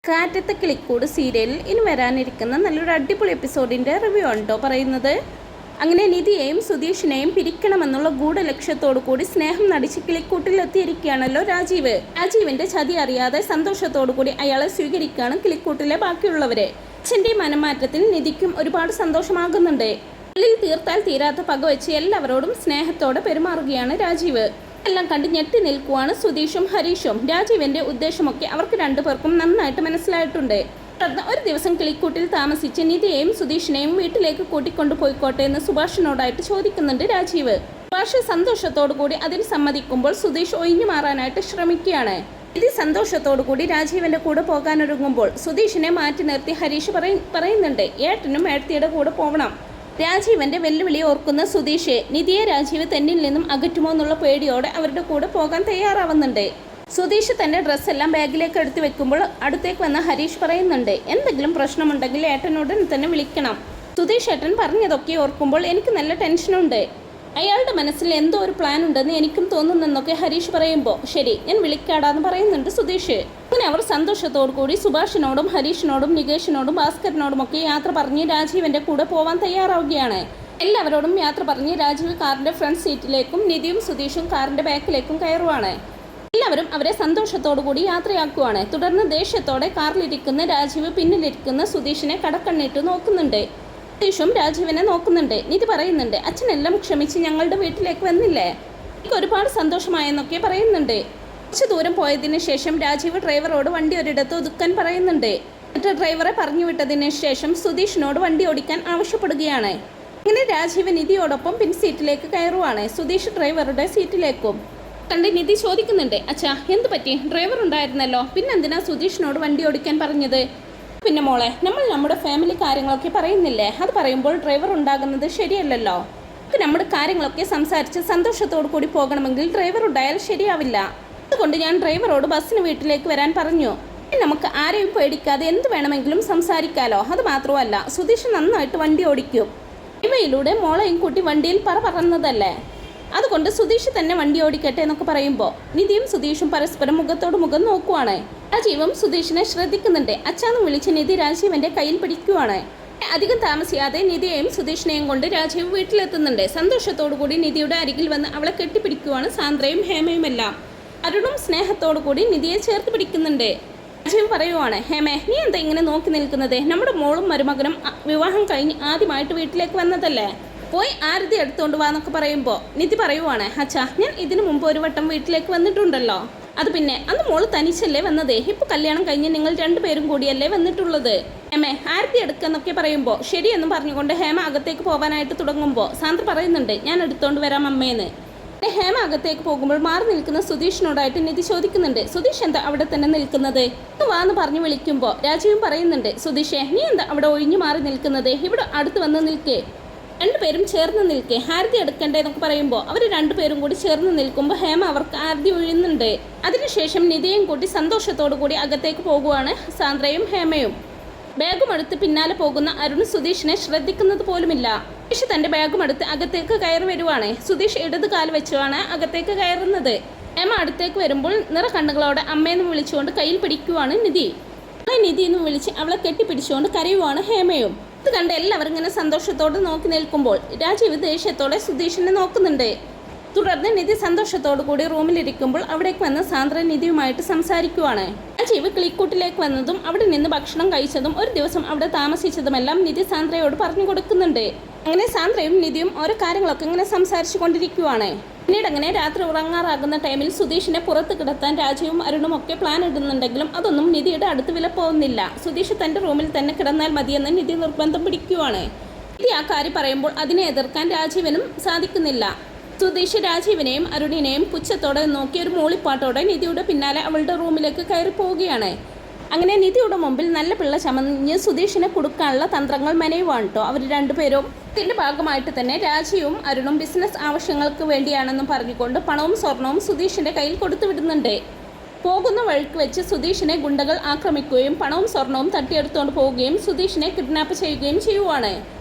കാറ്റത്തെ കിളിക്കൂട് സീരിയലിൽ ഇനി വരാനിരിക്കുന്ന നല്ലൊരു അടിപൊളി എപ്പിസോഡിൻ്റെ റിവ്യൂ ഉണ്ടോ പറയുന്നത്. അങ്ങനെ നിധിയെയും സുധീഷിനെയും പിരിക്കണമെന്നുള്ള ഗൂഢലക്ഷ്യത്തോടു കൂടി സ്നേഹം നടിച്ച് കിളിക്കൂട്ടിലെത്തിയിരിക്കുകയാണല്ലോ രാജീവ്. രാജീവിൻ്റെ ചതി അറിയാതെ സന്തോഷത്തോടു കൂടി അയാളെ സ്വീകരിക്കുകയാണ് കിളിക്കൂട്ടിലെ ബാക്കിയുള്ളവരെ. അച്ഛൻ്റെ മനംമാറ്റത്തിൽ നിധിക്കും ഒരുപാട് സന്തോഷമാകുന്നുണ്ട്. ഉള്ളിൽ തീർത്താൽ തീരാത്ത പകവെച്ച് എല്ലാവരോടും സ്നേഹത്തോടെ പെരുമാറുകയാണ് രാജീവ്. എല്ലാം കണ്ട് ഞെട്ടി നിൽക്കുവാണ് സുധീഷും ഹരീഷും. രാജീവിന്റെ ഉദ്ദേശമൊക്കെ അവർക്ക് രണ്ടുപേർക്കും നന്നായിട്ട് മനസ്സിലായിട്ടുണ്ട്. തുടർന്ന് ഒരു ദിവസം കിളിക്കൂട്ടിൽ താമസിച്ച് നിധിയെയും സുധീഷിനെയും വീട്ടിലേക്ക് കൂട്ടിക്കൊണ്ടു പോയിക്കോട്ടെ എന്ന് സുഭാഷിനോടായിട്ട് ചോദിക്കുന്നുണ്ട് രാജീവ്. സുഭാഷ് സന്തോഷത്തോടു കൂടി അതിന് സമ്മതിക്കുമ്പോൾ സുധീഷ് ഒഴിഞ്ഞു മാറാനായിട്ട് ശ്രമിക്കുകയാണ്. നിധി സന്തോഷത്തോടു കൂടി രാജീവിന്റെ കൂടെ പോകാനൊരുങ്ങുമ്പോൾ സുധീഷിനെ മാറ്റി നിർത്തി ഹരീഷ് പറയുന്നുണ്ട് ഏട്ടനും ഏട്ടത്തിയുടെ കൂടെ പോകണം. രാജീവന്റെ വെല്ലുവിളി ഓർക്കുന്ന സുധീഷ് നിധിയെ രാജീവ് തന്നിൽ നിന്നും അകറ്റുമോ എന്നുള്ള പേടിയോടെ അവരുടെ കൂടെ പോകാൻ തയ്യാറാവുന്നുണ്ട്. സുധീഷ് തന്റെ ഡ്രസ്സെല്ലാം ബാഗിലേക്ക് എടുത്തു വെക്കുമ്പോൾ അടുത്തേക്ക് വന്ന ഹരീഷ് പറയുന്നുണ്ട് എന്തെങ്കിലും പ്രശ്നമുണ്ടെങ്കിൽ ഏട്ടനോടൻ തന്നെ വിളിക്കണം. സുധീഷ് ഏട്ടൻ പറഞ്ഞതൊക്കെ ഓർക്കുമ്പോൾ എനിക്ക് നല്ല ടെൻഷനുണ്ട്. അയാളുടെ മനസ്സിൽ എന്തോ ഒരു പ്ലാൻ ഉണ്ടെന്ന് എനിക്കും തോന്നുന്നെന്നൊക്കെ ഹരീഷ് പറയുമ്പോൾ ശരി ഞാൻ വിളിക്കാടാന്ന് പറയുന്നുണ്ട് സുധീഷ്. അങ്ങനെ അവർ സന്തോഷത്തോടു കൂടി സുഭാഷിനോടും ഹരീഷിനോടും നികേഷിനോടും ഭാസ്കരനോടും ഒക്കെ യാത്ര പറഞ്ഞ് രാജീവിന്റെ കൂടെ പോവാൻ തയ്യാറാവുകയാണ്. എല്ലാവരോടും യാത്ര പറഞ്ഞ് രാജീവ് കാറിന്റെ ഫ്രണ്ട് സീറ്റിലേക്കും നിധിയും സുധീഷും കാറിന്റെ ബാക്കിലേക്കും കയറുവാണ്. എല്ലാവരും അവരെ സന്തോഷത്തോടു കൂടി യാത്രയാക്കുവാണ്. തുടർന്ന് ദേഷ്യത്തോടെ കാറിലിരിക്കുന്ന രാജീവ് പിന്നിലിരിക്കുന്ന സുധീഷിനെ കടക്കണ്ണിട്ട് നോക്കുന്നുണ്ട്. സുധീഷും രാജീവിനെ നോക്കുന്നുണ്ട്. നിധി പറയുന്നുണ്ട് അച്ഛനെല്ലാം ക്ഷമിച്ച് ഞങ്ങളുടെ വീട്ടിലേക്ക് വന്നില്ലേ, എനിക്ക് ഒരുപാട് സന്തോഷമായെന്നൊക്കെ പറയുന്നുണ്ട്. കുറച്ച് ദൂരം പോയതിന് ശേഷം രാജീവ് ഡ്രൈവറോട് വണ്ടി ഒരിടത്ത് ഒതുക്കാൻ പറയുന്നുണ്ട്. എന്നിട്ട് ഡ്രൈവറെ പറഞ്ഞു വിട്ടതിന് ശേഷം സുധീഷിനോട് വണ്ടി ഓടിക്കാൻ ആവശ്യപ്പെടുകയാണ്. അങ്ങനെ രാജീവ് നിധിയോടൊപ്പം പിൻ സീറ്റിലേക്ക് കയറുവാണ്. സുധീഷ് ഡ്രൈവറുടെ സീറ്റിലേക്കും കണ്ട് നിധി ചോദിക്കുന്നുണ്ട് അച്ഛാ എന്ത് പറ്റി, ഡ്രൈവർ ഉണ്ടായിരുന്നല്ലോ, പിന്നെന്തിനാ സുധീഷിനോട് വണ്ടി ഓടിക്കാൻ പറഞ്ഞത്? പിന്നെ മോളെ നമ്മൾ നമ്മുടെ ഫാമിലി കാര്യങ്ങളൊക്കെ പറയുന്നില്ലേ, അത് പറയുമ്പോൾ ഡ്രൈവർ ഉണ്ടാകുന്നത് ശരിയല്ലല്ലോ. നമുക്ക് നമ്മുടെ കാര്യങ്ങളൊക്കെ സംസാരിച്ച് സന്തോഷത്തോടു കൂടി പോകണമെങ്കിൽ ഡ്രൈവർ ഉണ്ടായാൽ ശരിയാവില്ല. അതുകൊണ്ട് ഞാൻ ഡ്രൈവറോട് ബസ്സിന് വീട്ടിലേക്ക് വരാൻ പറഞ്ഞു. നമുക്ക് ആരെയും പേടിക്കാതെ എന്ത് വേണമെങ്കിലും സംസാരിക്കാലോ. അത് മാത്രമല്ല സുധീഷ് നന്നായിട്ട് വണ്ടി ഓടിക്കും. ഇവയിലൂടെ മോളെയും കൂട്ടി വണ്ടിയിൽ പറന്നതല്ലേ, അതുകൊണ്ട് സുധീഷ് തന്നെ വണ്ടി ഓടിക്കട്ടെ എന്നൊക്കെ പറയുമ്പോൾ നിധിയും സുധീഷും പരസ്പരം മുഖത്തോട് മുഖം നോക്കുവാണ്. രാജീവും സുധീഷിനെ ശ്രദ്ധിക്കുന്നുണ്ട്. അച്ഛാന്നും വിളിച്ച് നിധി രാജീവിന്റെ കയ്യിൽ പിടിക്കുവാണ്. അധികം താമസിയാതെ നിധിയെയും സുധീഷിനെയും കൊണ്ട് രാജീവ് വീട്ടിലെത്തുന്നുണ്ട്. സന്തോഷത്തോടു കൂടി നിധിയുടെ അരികിൽ വന്ന് അവളെ കെട്ടിപ്പിടിക്കുവാണ് സാന്ദ്രയും ഹേമയുമെല്ലാം. അരുണും സ്നേഹത്തോടു കൂടി നിധിയെ ചേർത്ത് പിടിക്കുന്നുണ്ട്. രാജീവ് പറയുവാണ് ഹേമേ നീ എന്താ ഇങ്ങനെ നോക്കി നിൽക്കുന്നത്, നമ്മുടെ മോളും മരുമകനും വിവാഹം കഴിഞ്ഞ് ആദ്യമായിട്ട് വീട്ടിലേക്ക് വന്നതല്ലേ, പോയി ആരതി എടുത്തോണ്ട് വാന്നൊക്കെ പറയുമ്പോൾ നിധി പറയുവാണ് അച്ഛാ ഞാൻ ഇതിനു മുമ്പ് ഒരു വട്ടം വീട്ടിലേക്ക് വന്നിട്ടുണ്ടല്ലോ, അത് പിന്നെ അന്ന് മോള് തനിച്ചല്ലേ വന്നതേ, ഇപ്പൊ കല്യാണം കഴിഞ്ഞ് നിങ്ങൾ രണ്ടുപേരും കൂടിയല്ലേ വന്നിട്ടുള്ളത്. ഹേമേ ആരതി എടുക്കെന്നൊക്കെ പറയുമ്പോൾ ശരിയെന്നും പറഞ്ഞുകൊണ്ട് ഹേമ അകത്തേക്ക് പോകാനായിട്ട് തുടങ്ങുമ്പോൾ സാന്ദ്ര പറയുന്നുണ്ട് ഞാൻ എടുത്തോണ്ട് വരാം അമ്മേന്ന്. ഹേമ അകത്തേക്ക് പോകുമ്പോൾ മാറി നിൽക്കുന്ന സുധീഷിനോടായിട്ട് നിധി ചോദിക്കുന്നുണ്ട് സുധീഷ് എന്താ അവിടെ തന്നെ നിൽക്കുന്നത്, വാന്ന് പറഞ്ഞു വിളിക്കുമ്പോൾ രാജീവും പറയുന്നുണ്ട് സുധീഷേ നീ എന്താ അവിടെ ഒഴിഞ്ഞു മാറി നിൽക്കുന്നത്, ഇവിടെ അടുത്ത് വന്ന് നിൽക്കേ, രണ്ടുപേരും ചേർന്ന് നിൽക്കേ, ആരതി എടുക്കണ്ടേ എന്നൊക്കെ പറയുമ്പോൾ അവർ രണ്ടുപേരും കൂടി ചേർന്ന് നിൽക്കുമ്പോൾ ഹേമ അവർക്ക് ആരതി ഒഴിയുന്നുണ്ട്. അതിനുശേഷം നിധിയും കൂട്ടി സന്തോഷത്തോടു കൂടി അകത്തേക്ക് പോകുവാണ് സാന്ദ്രയും ഹേമയും. ബാഗും എടുത്ത് പിന്നാലെ പോകുന്ന അരുൺ സുധീഷിനെ ശ്രദ്ധിക്കുന്നത് പോലുമില്ല. സുധീഷ് തന്റെ ബാഗും എടുത്ത് അകത്തേക്ക് കയറി വരുവാണ്. സുധീഷ് ഇടത് കാല് വെച്ചുമാണ് അകത്തേക്ക് കയറുന്നത്. ഹേമ അടുത്തേക്ക് വരുമ്പോൾ നിറകണ്ണുകളോടെ അമ്മയെന്ന് വിളിച്ചുകൊണ്ട് കയ്യിൽ പിടിക്കുവാണ് നിധി. നിധി എന്ന് വിളിച്ച് അവളെ കെട്ടിപ്പിടിച്ചുകൊണ്ട് കരയുവാണ് ഹേമയും. ഇത് കണ്ട് എല്ലാവരും ഇങ്ങനെ സന്തോഷത്തോടെ നോക്കി നിൽക്കുമ്പോൾ രാജീവ് ദേഷ്യത്തോടെ സുധീഷിനെ നോക്കുന്നുണ്ട്. തുടർന്ന് നിധി സന്തോഷത്തോടു കൂടി റൂമിലിരിക്കുമ്പോൾ അവിടേക്ക് വന്ന് സാന്ദ്ര നിധിയുമായിട്ട് സംസാരിക്കുവാണ്. രാജീവ് കിളിക്കൂട്ടിലേക്ക് വന്നതും അവിടെ നിന്ന് ഭക്ഷണം കഴിച്ചതും ഒരു ദിവസം അവിടെ താമസിച്ചതുമെല്ലാം നിധി സാന്ദ്രയോട് പറഞ്ഞു കൊടുക്കുന്നുണ്ട്. അങ്ങനെ സാന്ദ്രയും നിധിയും ഓരോ കാര്യങ്ങളൊക്കെ ഇങ്ങനെ സംസാരിച്ചു കൊണ്ടിരിക്കുവാണ്. പിന്നീട് അങ്ങനെ രാത്രി ഉറങ്ങാറാകുന്ന ടൈമിൽ സുധീഷിനെ പുറത്ത് കിടത്താൻ രാജീവും അരുണും ഒക്കെ പ്ലാൻ ഇടുന്നുണ്ടെങ്കിലും അതൊന്നും നിധിയുടെ അടുത്ത് വില പോകുന്നില്ല. സുധീഷ് തന്റെ റൂമിൽ തന്നെ കിടന്നാൽ മതിയെന്ന് നിധി നിർബന്ധം പിടിക്കുവാണ്. നിധി ആ കാര്യം പറയുമ്പോൾ അതിനെ എതിർക്കാൻ രാജീവനും സാധിക്കുന്നില്ല. സുധീഷ് രാജീവിനെയും അരുണിനെയും പുച്ഛത്തോടെ നോക്കി ഒരു മൂളിപ്പാട്ടോടെ നിധിയുടെ പിന്നാലെ അവളുടെ റൂമിലേക്ക് കയറി പോവുകയാണ്. അങ്ങനെ നിധിയുടെ മുമ്പിൽ നല്ല പിള്ള ചമഞ്ഞ് സുധീഷിനെ കൊടുക്കാനുള്ള തന്ത്രങ്ങൾ മെനയുവാണ് കേട്ടോ അവർ രണ്ടുപേരും. ഇതിന്റെ ഭാഗമായിട്ട് തന്നെ രാജീവും അരുണും ബിസിനസ് ആവശ്യങ്ങൾക്ക് വേണ്ടിയാണെന്നും പറഞ്ഞുകൊണ്ട് പണവും സ്വർണവും സുധീഷിന്റെ കയ്യിൽ കൊടുത്തു വിടുന്നുണ്ട്. പോകുന്ന വഴിക്ക് വെച്ച് സുധീഷിനെ ഗുണ്ടകൾ ആക്രമിക്കുകയും പണവും സ്വർണവും തട്ടിയെടുത്തുകൊണ്ട് പോവുകയും സുധീഷിനെ കിഡ്നാപ്പ് ചെയ്യുകയും ചെയ്യുവാണ്.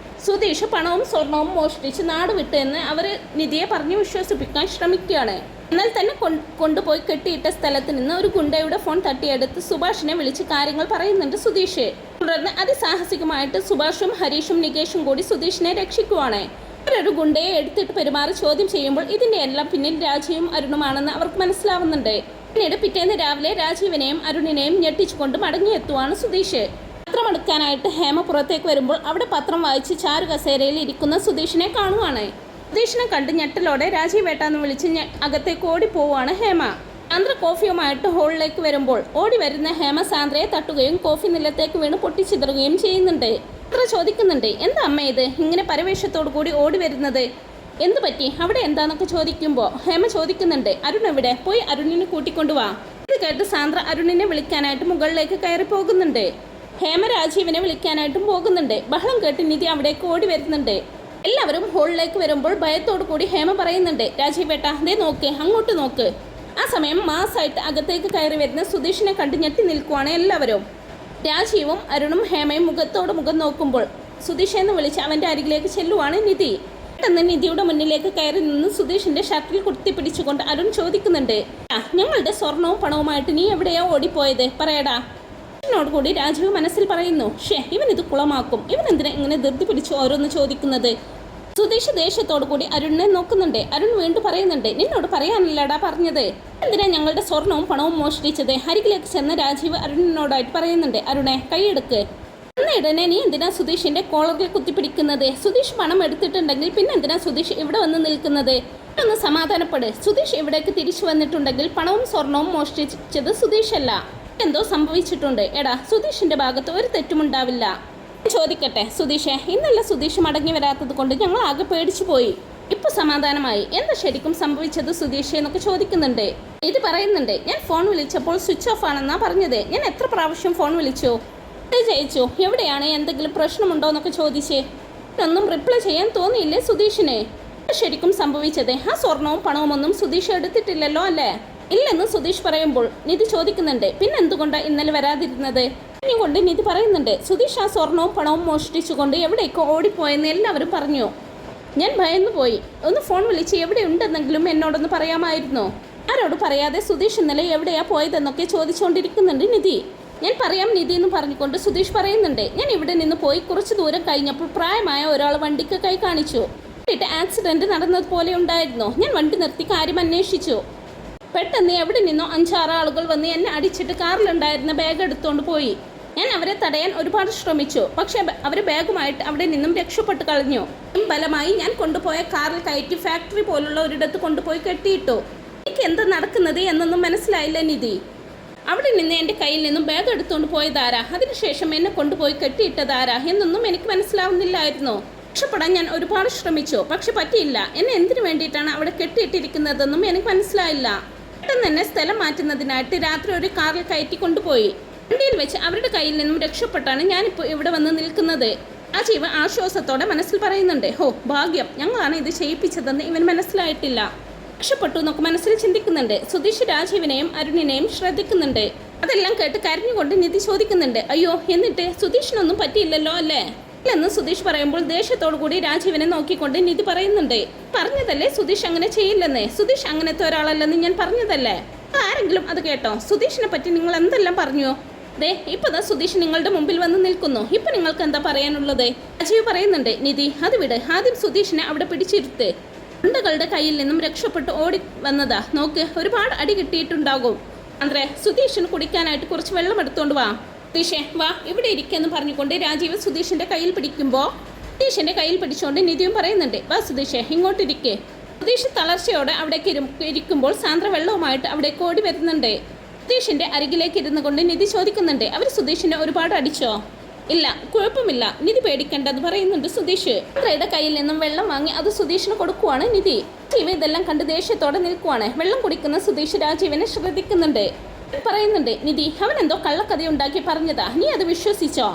സുധീഷ് പണവും സ്വർണവും മോഷ്ടിച്ച് നാട് വിട്ടെന്ന് അവർ നിധിയെ പറഞ്ഞ് വിശ്വസിപ്പിക്കാൻ ശ്രമിക്കുകയാണ്. എന്നാൽ തന്നെ കൊണ്ടുപോയി കെട്ടിയിട്ട സ്ഥലത്ത് നിന്ന് ഒരു ഗുണ്ടയുടെ ഫോൺ തട്ടിയെടുത്ത് സുഭാഷിനെ വിളിച്ച് കാര്യങ്ങൾ പറയുന്നുണ്ട് സുധീഷ്. തുടർന്ന് അതിസാഹസികമായിട്ട് സുഭാഷും ഹരീഷും നികേഷും കൂടി സുധീഷിനെ രക്ഷിക്കുവാണ്. അവരൊരു ഗുണ്ടയെ എടുത്തിട്ട് പെരുമാറി ചോദ്യം ചെയ്യുമ്പോൾ ഇതിന്റെ എല്ലാം പിന്നിൽ രാജീവും അരുണുമാണെന്ന് അവർക്ക് മനസ്സിലാവുന്നുണ്ട്. പിന്നീട് പിറ്റേന്ന് രാവിലെ രാജീവിനെയും അരുണിനെയും ഞെട്ടിച്ചുകൊണ്ട് മടങ്ങിയെത്തുവാണ് സുധീഷ്. പത്രമെടുക്കാനായിട്ട് ഹേമ പുറത്തേക്ക് വരുമ്പോൾ അവിടെ പത്രം വായിച്ച് ചാരു കസേരയിൽ ഇരിക്കുന്ന സുധീഷിനെ കാണുവാണ്. സുധീഷിനെ കണ്ട് ഞെട്ടലോടെ രാജീവേട്ടാന്ന് വിളിച്ച് അകത്തേക്ക് ഓടിപ്പോവാണ് ഹേമ. സാന്ദ്ര കോഫിയുമായിട്ട് ഹോളിലേക്ക് വരുമ്പോൾ ഓടി വരുന്ന ഹേമ സാന്ദ്രയെ തട്ടുകയും കോഫി നിലത്തേക്ക് വീണ് പൊട്ടിച്ചിതറുകയും ചെയ്യുന്നുണ്ട്. സാന്ദ്ര ചോദിക്കുന്നുണ്ട്, എന്താ അമ്മ ഇത് ഇങ്ങനെ പരവേശത്തോടു കൂടി ഓടി വരുന്നത്, എന്തു പറ്റി, അവിടെ എന്താന്നൊക്കെ ചോദിക്കുമ്പോൾ ഹേമ ചോദിക്കുന്നുണ്ട്, അരുൺ എവിടെ, പോയി അരുണിനെ കൂട്ടിക്കൊണ്ടുവാ. ഇത് കേട്ട് സാന്ദ്ര അരുണിനെ വിളിക്കാനായിട്ട് മുകളിലേക്ക് കയറി പോകുന്നുണ്ട്. ഹേമ രാജീവിനെ വിളിക്കാനായിട്ടും പോകുന്നുണ്ട്. ബഹളം കേട്ട് നിധി അവിടേക്ക് ഓടി വരുന്നുണ്ട്. എല്ലാവരും ഹോളിലേക്ക് വരുമ്പോൾ ഭയത്തോടു കൂടി ഹേമ പറയുന്നുണ്ട്, രാജീവേട്ട ദേ നോക്ക്, അങ്ങോട്ട് നോക്ക്. ആ സമയം മാസായിട്ട് അകത്തേക്ക് കയറി വരുന്ന സുധീഷിനെ കണ്ട് ഞെട്ടി നിൽക്കുവാണ് എല്ലാവരും. രാജീവും അരുണും ഹേമയും മുഖത്തോട് മുഖം നോക്കുമ്പോൾ സുധീഷെന്ന് വിളിച്ച് അവൻ്റെ അരികിലേക്ക് ചെല്ലുവാണ് നിധി. പെട്ടെന്ന് നിധിയുടെ മുന്നിലേക്ക് കയറി നിന്ന് സുധീഷിന്റെ ഷർട്ടിൽ കുത്തിപ്പിടിച്ചുകൊണ്ട് അരുൺ ചോദിക്കുന്നുണ്ട്, ഞങ്ങളുടെ സ്വർണവും പണവുമായിട്ട് നീ എവിടെയാ ഓടിപ്പോയത്, പറയടാ. ോട് കൂടി രാജീവ് മനസ്സിൽ പറയുന്നു, ഇവൻ ഇത് കുളമാക്കും, ഇവൻ എന്തിനാ ഇങ്ങനെ ധൃതി പിടിച്ച് ഓരോന്ന് ചോദിക്കുന്നത്. സുധീഷ് ദേഷ്യത്തോടു കൂടി അരുണിനെ നോക്കുന്നുണ്ട്. അരുൺ വീണ്ടും പറയുന്നുണ്ട്, നിന്നോട് പറയാനില്ലടാ പറഞ്ഞത്, എന്തിനാ ഞങ്ങളുടെ സ്വർണവും പണവും മോഷ്ടിച്ചത്. അരികിലേക്ക് ചെന്ന രാജീവ് അരുണിനോടായിട്ട് പറയുന്നുണ്ട്, അരുണെ കൈയെടുക്ക്. ഉടനെ നീ എന്തിനാ സുധീഷിന്റെ കോളറിൽ കുത്തിപ്പിടിക്കുന്നത്, സുധീഷ് പണം എടുത്തിട്ടുണ്ടെങ്കിൽ പിന്നെ എന്തിനാ സുധീഷ് ഇവിടെ വന്ന് നിൽക്കുന്നത്, ഒന്ന് സമാധാനപ്പെട്. സുധീഷ് ഇവിടേക്ക് തിരിച്ചു വന്നിട്ടുണ്ടെങ്കിൽ പണവും സ്വർണവും മോഷ്ടിച്ചത് സുധീഷല്ല, എന്തോ സംഭവിച്ചിട്ടുണ്ട്. എടാ, സുധീഷിന്റെ ഭാഗത്ത് ഒരു തെറ്റുമുണ്ടാവില്ല. ചോദിക്കട്ടെ സുധീഷെ, ഇന്നല്ല സുധീഷ് മടങ്ങി വരാത്തത് കൊണ്ട് ഞങ്ങൾ ആകെ പേടിച്ചു പോയി, ഇപ്പൊ സമാധാനമായി, എന്താ ശരിക്കും സംഭവിച്ചത് സുധീഷ് എന്നൊക്കെ ചോദിക്കുന്നുണ്ട്. ഇത് പറയുന്നുണ്ട്, ഞാൻ ഫോൺ വിളിച്ചപ്പോൾ സ്വിച്ച് ഓഫ് ആണെന്നാ പറഞ്ഞത്, ഞാൻ എത്ര പ്രാവശ്യം ഫോൺ വിളിച്ചു, ജയിച്ചു, എവിടെയാണ്, എന്തെങ്കിലും പ്രശ്നമുണ്ടോ എന്നൊക്കെ ചോദിച്ച് ഒന്നും റിപ്ലൈ ചെയ്യാൻ തോന്നിയില്ലേ സുധീഷിനെ. ശരിക്കും സംഭവിച്ചത്, ആ സ്വർണവും പണവും ഒന്നും സുധീഷ് എടുത്തിട്ടില്ലല്ലോ അല്ലേ. ഇല്ലെന്ന് സുധീഷ് പറയുമ്പോൾ നിധി ചോദിക്കുന്നുണ്ട്, പിന്നെ എന്തുകൊണ്ടാണ് ഇന്നലെ വരാതിരുന്നത്. കൊണ്ട് നിധി പറയുന്നുണ്ട്, സുധീഷ് ആ സ്വർണവും പണവും മോഷ്ടിച്ചുകൊണ്ട് എവിടേക്കോ ഓടിപ്പോയെന്ന് എല്ലാവരും പറഞ്ഞു. ഞാൻ ഭയന്നു പോയി, ഒന്ന് ഫോൺ വിളിച്ച് എവിടെ ഉണ്ടെന്നെങ്കിലും എന്നോടൊന്ന് പറയാമായിരുന്നു. ആരോട് പറയാതെ സുധീഷ് ഇന്നലെ എവിടെയാ പോയതെന്നൊക്കെ ചോദിച്ചുകൊണ്ടിരിക്കുന്നുണ്ട് നിധി. ഞാൻ പറയാം നിധി എന്ന് പറഞ്ഞുകൊണ്ട് സുധീഷ് പറയുന്നുണ്ട്, ഞാൻ ഇവിടെ നിന്ന് പോയി കുറച്ച് ദൂരം കഴിഞ്ഞപ്പോൾ പ്രായമായ ഒരാൾ വണ്ടിക്ക് കൈ കാണിച്ചു. ആക്സിഡന്റ് നടന്നതുപോലെ ഉണ്ടായിരുന്നു. ഞാൻ വണ്ടി നിർത്തി കാര്യം അന്വേഷിച്ചു. പെട്ടെന്ന് എവിടെ നിന്നോ 5-6 ആളുകൾ വന്ന് എന്നെ അടിച്ചിട്ട് കാറിലുണ്ടായിരുന്ന ബാഗ് എടുത്തുകൊണ്ട് പോയി. ഞാൻ അവരെ തടയാൻ ഒരുപാട് ശ്രമിച്ചു, പക്ഷേ അവർ ബാഗുമായിട്ട് അവിടെ നിന്നും രക്ഷപ്പെട്ട് കളഞ്ഞു. ഫലമായി ഞാൻ കൊണ്ടുപോയ കാറിൽ കയറ്റി ഫാക്ടറി പോലുള്ള ഒരിടത്ത് കൊണ്ടുപോയി കെട്ടിയിട്ടു. എനിക്ക് എന്താ നടക്കുന്നത് എന്നൊന്നും മനസ്സിലായില്ല നിധി. അവിടെ നിന്ന് എൻ്റെ കയ്യിൽ നിന്നും ബാഗ് എടുത്തുകൊണ്ട് പോയതാരാ, അതിനുശേഷം എന്നെ കൊണ്ടുപോയി കെട്ടിയിട്ടതാരാ എന്നൊന്നും എനിക്ക് മനസ്സിലാവുന്നില്ലായിരുന്നു. രക്ഷപ്പെടാൻ ഞാൻ ഒരുപാട് ശ്രമിച്ചു, പക്ഷെ പറ്റിയില്ല. എന്നെ എന്തിനു വേണ്ടിയിട്ടാണ് അവിടെ കെട്ടിയിട്ടിരിക്കുന്നതെന്നും എനിക്ക് മനസ്സിലായില്ല. പെട്ടെന്ന് തന്നെ സ്ഥലം മാറ്റുന്നതിനായിട്ട് രാത്രി ഒരു കാറിൽ കയറ്റി കൊണ്ടുപോയി. വണ്ടിയിൽ വെച്ച് അവരുടെ കയ്യിൽ നിന്നും രക്ഷപ്പെട്ടാണ് ഞാനിപ്പോൾ ഇവിടെ വന്ന് നിൽക്കുന്നത്. രാജീവ് ആശ്വാസത്തോടെ മനസ്സിൽ പറയുന്നുണ്ട്, ഹോ ഭാഗ്യം, ഞങ്ങളാണ് ഇത് ചെയ്യിപ്പിച്ചതെന്ന് ഇവൻ മനസ്സിലായിട്ടില്ല, രക്ഷപ്പെട്ടു എന്നൊക്കെ മനസ്സിൽ ചിന്തിക്കുന്നുണ്ട്. സുധീഷ് രാജീവിനെയും അരുണിനെയും ശ്രദ്ധിക്കുന്നുണ്ട്. അതെല്ലാം കേട്ട് കരഞ്ഞുകൊണ്ട് നിധി ചോദിക്കുന്നുണ്ട്, അയ്യോ എന്നിട്ട് സുധീഷിനൊന്നും പറ്റിയില്ലല്ലോ അല്ലേ. ഇല്ലെന്ന് സുധീഷ് പറയുമ്പോൾ ദേഷ്യത്തോടു കൂടി രാജീവിനെ നോക്കിക്കൊണ്ട് നിധി പറയുന്നുണ്ട്, പറഞ്ഞതല്ലേ സുധീഷ് അങ്ങനെ ചെയ്യില്ലെന്നേ, സുധീഷ് അങ്ങനത്തെ ഒരാളല്ലെന്ന് ഞാൻ പറഞ്ഞതല്ലേ. ആരെങ്കിലും അത് കേട്ടോ? സുധീഷിനെ പറ്റി നിങ്ങൾ എന്തെല്ലാം പറഞ്ഞു? ദേ ഇപ്പതാ സുധീഷ് നിങ്ങളുടെ മുമ്പിൽ വന്ന് നിൽക്കുന്നു, ഇപ്പൊ നിങ്ങൾക്ക് എന്താ പറയാനുള്ളത്? രാജീവ് പറയുന്നുണ്ട്, നിധി അത് വിട്, ആദ്യം സുധീഷിനെ അവിടെ പിടിച്ചിരുത്ത്. ഗുണ്ടകളുടെ കയ്യിൽ നിന്നും രക്ഷപ്പെട്ട് ഓടി വന്നതാ, നോക്ക് ഒരുപാട് അടി കിട്ടിയിട്ടുണ്ടാകും. അന്ത്രേ സുധീഷിന് കുടിക്കാനായിട്ട് കുറച്ച് വെള്ളം എടുത്തോണ്ട് വാ. സുധീഷേ വാ ഇവിടെ ഇരിക്കെന്ന് പറഞ്ഞുകൊണ്ട് രാജീവ് സുധീഷിന്റെ കയ്യിൽ പിടിക്കുമ്പോൾ സുധീഷിന്റെ കയ്യിൽ പിടിച്ചുകൊണ്ട് നിധിയും പറയുന്നുണ്ട്, വാ സുധീഷേ ഇങ്ങോട്ടിരിക്കേ. സുധീഷ് തളർച്ചയോടെ അവിടേക്ക് ഇരിക്കുമ്പോൾ സാന്ദ്ര വെള്ളവുമായിട്ട് അവിടേക്ക് ഓടി വരുന്നുണ്ട്. സുധീഷിന്റെ അരികിലേക്ക് ഇരുന്നു കൊണ്ട് നിധി ചോദിക്കുന്നുണ്ട്, അവർ സുധീഷിനെ ഒരുപാട് അടിച്ചോ? ഇല്ല കുഴപ്പമില്ല, നിധി പേടിക്കേണ്ടത് പറയുന്നുണ്ട് സുധീഷ്. സാന്ദ്രയുടെ കയ്യിൽ നിന്നും വെള്ളം വാങ്ങി അത് സുധീഷിന് കൊടുക്കുവാണ് നിധി. രാജീവ് ഇതെല്ലാം കണ്ട് ദേഷ്യത്തോടെ നിൽക്കുവാണ്. വെള്ളം കുടിക്കുന്ന സുധീഷ് രാജീവിനെ ശ്രദ്ധിക്കുന്നുണ്ട്. പറയുന്നുണ്ട്, നിധി അവൻ എന്തോ കള്ളക്കഥ ഉണ്ടാക്കി പറഞ്ഞതാ, നീ അത് വിശ്വസിച്ചോ?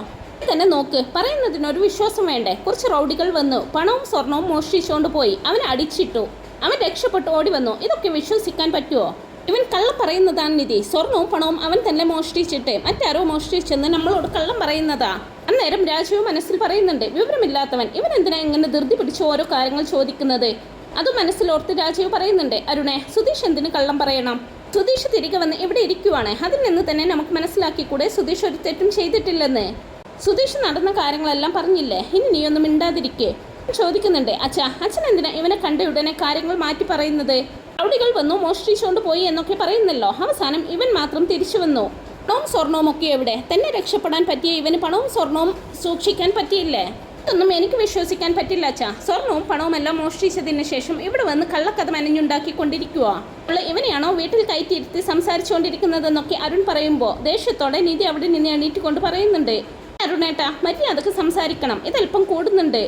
തന്നെ നോക്ക്, പറയുന്നതിനൊരു വിശ്വാസം വേണ്ടേ. കുറച്ച് റൗഡികൾ വന്നു, പണവും സ്വർണവും മോഷ്ടിച്ചുകൊണ്ട് പോയി, അവനെ അടിച്ചിട്ടു, അവൻ രക്ഷപ്പെട്ട് ഓടി വന്നു. ഇതൊക്കെ വിശ്വസിക്കാൻ പറ്റുമോ? ഇവൻ കള്ളം പറയുന്നതാണ് നിധി. സ്വർണവും പണവും അവൻ തന്നെ മോഷ്ടിച്ചിട്ട് മറ്റാരോ മോഷ്ടിച്ചെന്ന് നമ്മളോട് കള്ളം പറയുന്നതാ. അന്നേരം രാജീവ് മനസ്സിൽ പറയുന്നുണ്ട്, വിവരമില്ലാത്തവൻ, ഇവൻ എന്തിനാ ഇങ്ങനെ ധൃതി പിടിച്ച് ഓരോ കാര്യങ്ങൾ ചോദിക്കുന്നത്? അത് മനസ്സിലോർത്ത് രാജീവ് പറയുന്നുണ്ട്, അരുണേ, സുധീഷ് എന്തിനു കള്ളം പറയണം? സുധീഷ് തിരികെ വന്ന് ഇവിടെ ഇരിക്കുവാണ്. അതിൽ നിന്ന് തന്നെ നമുക്ക് മനസ്സിലാക്കിക്കൂടെ സുധീഷ് ഒരു തെറ്റും ചെയ്തിട്ടില്ലെന്ന്? സുധീഷ് നടന്ന കാര്യങ്ങളെല്ലാം പറഞ്ഞില്ലേ, ഇനി നീയൊന്നും മിണ്ടാതിരിക്കേ. ചോദിക്കുന്നുണ്ട്, അച്ഛൻ എന്തിനാ ഇവനെ കണ്ട ഉടനെ കാര്യങ്ങൾ മാറ്റി പറയുന്നത്? റൗഡികൾ വന്നു, മോഷ്ടിച്ചുകൊണ്ട് പോയി എന്നൊക്കെ പറയുന്നല്ലോ. അവസാനം ഇവൻ മാത്രം തിരിച്ചു വന്നു. പണവും സ്വർണവും ഒക്കെ എവിടെ? തന്നെ രക്ഷപ്പെടാൻ പറ്റിയ ഇവന് പണവും സ്വർണവും സൂക്ഷിക്കാൻ പറ്റിയില്ലേ? ഇതൊന്നും എനിക്ക് വിശ്വസിക്കാൻ പറ്റില്ല അച്ഛാ. സ്വർണവും പണവും എല്ലാം മോഷ്ടിച്ചതിന് ശേഷം ഇവിടെ വന്ന് കള്ളക്കഥ മെനഞ്ഞുണ്ടാക്കിക്കൊണ്ടിരിക്കുക. ഇവനെയാണോ വീട്ടിൽ കയറ്റിയിരുത്തി സംസാരിച്ചുകൊണ്ടിരിക്കുന്നതെന്നൊക്കെ അരുൺ പറയുമ്പോൾ ദേഷ്യത്തോടെ നിധി അവിടെ നിന്ന് എണീറ്റുകൊണ്ട് പറയുന്നുണ്ട്, അരുണേട്ടാ, മര്യാദക്ക് സംസാരിക്കണം, ഇതല്പം കൂടുന്നുണ്ട്.